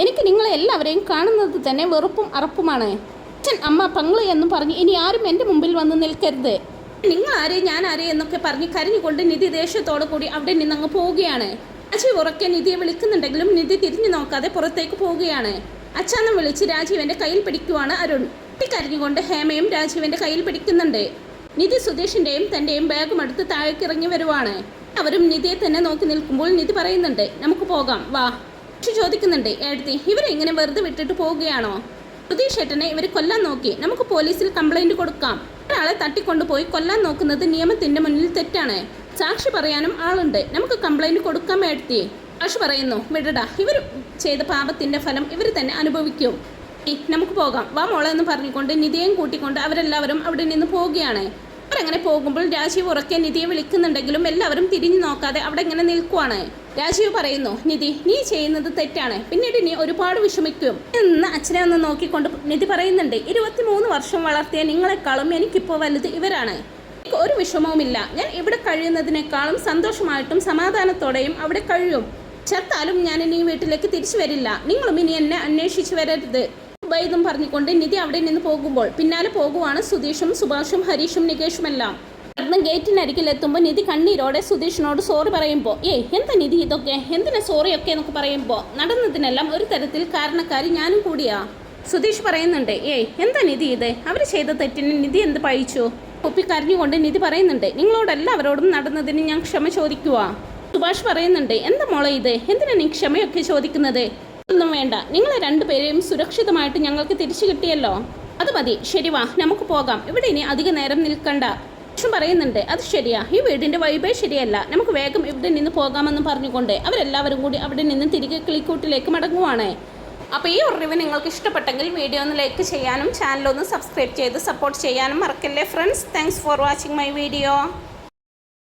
എനിക്ക് നിങ്ങളെ എല്ലാവരെയും കാണുന്നത് തന്നെ വെറുപ്പും അറപ്പുമാണ്. അച്ഛൻ, അമ്മ, പങ്ങള് എന്നും പറഞ്ഞ് ഇനി ആരും എൻ്റെ മുമ്പിൽ വന്ന് നിൽക്കരുത്. നിങ്ങൾ ആരെ ഞാൻ ആരെ എന്നൊക്കെ പറഞ്ഞ് കരഞ്ഞുകൊണ്ട് നിധി ദേഷ്യത്തോടു കൂടി അവിടെ നിന്നങ്ങ് പോവുകയാണ്. രാജീവ് ഉറക്കെ നിധിയെ വിളിക്കുന്നുണ്ടെങ്കിലും നിധി തിരിഞ്ഞു നോക്കാതെ പുറത്തേക്ക് പോവുകയാണ്. അച്ഛനും വിളിച്ച് രാജീവന്റെ കയ്യിൽ പിടിക്കുവാണ് അരുൺ. കരഞ്ഞുകൊണ്ട് ഹേമയും രാജീവന്റെ കയ്യിൽ പിടിക്കുന്നുണ്ട്. നിധി സുധീഷിന്റെയും തന്റെയും ബാഗും എടുത്ത് താഴേക്ക് ഇറങ്ങി വരുവാണ്. അവരും നിധിയെ തന്നെ നോക്കി നിൽക്കുമ്പോൾ നിധി പറയുന്നുണ്ട്, നമുക്ക് പോകാം, വാ. പക്ഷെ ചോദിക്കുന്നുണ്ട്, എഴുതി ഇവരെ ഇങ്ങനെ വെറുതെ വിട്ടിട്ട് പോവുകയാണോ? സുധീഷ് ഏട്ടനെ ഇവർ കൊല്ലാൻ നോക്കി, നമുക്ക് പോലീസിൽ കംപ്ലൈന്റ് കൊടുക്കാം. ഒരാളെ തട്ടിക്കൊണ്ടുപോയി കൊല്ലാൻ നോക്കുന്നത് നിയമത്തിന്റെ മുന്നിൽ തെറ്റാണ്. സാക്ഷി പറയാനും ആളുണ്ട്, നമുക്ക് കംപ്ലൈന്റ് കൊടുക്കാം എഴുതി. സാക്ഷി പറയുന്നു, വിടടാ, ഇവർ ചെയ്ത പാപത്തിന്റെ ഫലം ഇവർ തന്നെ അനുഭവിക്കും. നമുക്ക് പോകാം, വാ മോളെ എന്ന് പറഞ്ഞുകൊണ്ട് നിധിയെയും കൂട്ടിക്കൊണ്ട് അവരെല്ലാവരും അവിടെ നിന്ന് പോവുകയാണ്. അവരങ്ങനെ പോകുമ്പോൾ രാജീവ് ഉറക്കെ നിധിയെ വിളിക്കുന്നുണ്ടെങ്കിലും എല്ലാവരും തിരിഞ്ഞു നോക്കാതെ അവിടെ ഇങ്ങനെ നിൽക്കുവാണ്. രാജീവ് പറയുന്നു, നിധി, നീ ചെയ്യുന്നത് തെറ്റാണ്, പിന്നീട് നീ ഒരുപാട് വിഷമിക്കും എന്ന് അച്ഛനെ ഒന്ന് നോക്കിക്കൊണ്ട് നിധി പറയുന്നുണ്ട്, 23 വർഷം വളർത്തിയ നിങ്ങളെക്കാളും എനിക്കിപ്പോൾ വലുത് ഇവരാണ്. എനിക്ക് ഒരു വിഷമവുമില്ല. ഞാൻ ഇവിടെ കഴിയുന്നതിനേക്കാളും സന്തോഷമായിട്ടും സമാധാനത്തോടെയും അവിടെ കഴിയും. ചത്താലും ഞാൻ ഇനി വീട്ടിലേക്ക് തിരിച്ചു വരില്ല. നിങ്ങളും ഇനി എന്നെ അന്വേഷിച്ചു വരരുത് എന്നും പറഞ്ഞുകൊണ്ട് നിധി അവിടെ നിന്ന് പോകുമ്പോൾ പിന്നാലെ പോകുവാണ് സുധീഷും സുഭാഷും ഹരീഷും നികേഷുമെല്ലാം. ഗേറ്റിനരികിൽ എത്തുമ്പോൾ നിധി കണ്ണീരോടെ സുധീഷിനോട് സോറി പറയുമ്പോൾ, എന്താ നിധി ഇതൊക്കെ, എന്തിനാ സോറിയൊക്കെ എന്നൊക്കെ പറയുമ്പോൾ, നടന്നതിനെല്ലാം ഒരു തരത്തിൽ കാരണക്കാരി ഞാനും കൂടിയാ. സുധീഷ് പറയുന്നുണ്ട്, എന്താ നിധി ഇത്, അവർ ചെയ്ത തെറ്റിന് നിധി എന്ത് പഴിച്ചു? കുപ്പിക്കരഞ്ഞുകൊണ്ട് നിധി പറയുന്നുണ്ട്, നിങ്ങളോടെല്ലാവരോടും നടന്നതിന് ഞാൻ ക്ഷമ ചോദിക്കുക. സുഭാഷ് പറയുന്നുണ്ട്, എന്താ മോളെ ഇത്, എന്തിനാ നീ ക്ഷമയൊക്കെ ചോദിക്കുന്നത്? ഒന്നും വേണ്ട, നിങ്ങളെ രണ്ടുപേരെയും സുരക്ഷിതമായിട്ട് ഞങ്ങൾക്ക് തിരിച്ചു കിട്ടിയല്ലോ, അത് മതി. ശരി, വാ, നമുക്ക് പോകാം, ഇവിടെ ഇനി അധിക നേരം നിൽക്കണ്ട. ലക്ഷ്മൺ പറയുന്നുണ്ട്, അത് ശരിയാ, ഈ വീടിന്റെ വൈബേ ശരിയല്ല, നമുക്ക് വേഗം ഇവിടെ നിന്ന് പോകാമെന്ന് പറഞ്ഞുകൊണ്ട് അവരെല്ലാവരും കൂടി അവിടെ നിന്ന് തിരികെ കിളിക്കൂട്ടിലേക്ക് മടങ്ങുവാണ്. അപ്പോൾ ഈ ഒരു റിവ്യൂ നിങ്ങൾക്ക് ഇഷ്ടപ്പെട്ടെങ്കിൽ വീഡിയോ ഒന്ന് ലൈക്ക് ചെയ്യാനും ചാനൽ ഒന്ന് സബ്സ്ക്രൈബ് ചെയ്ത് സപ്പോർട്ട് ചെയ്യാനും മറക്കല്ലേ friends. Thanks for watching my video.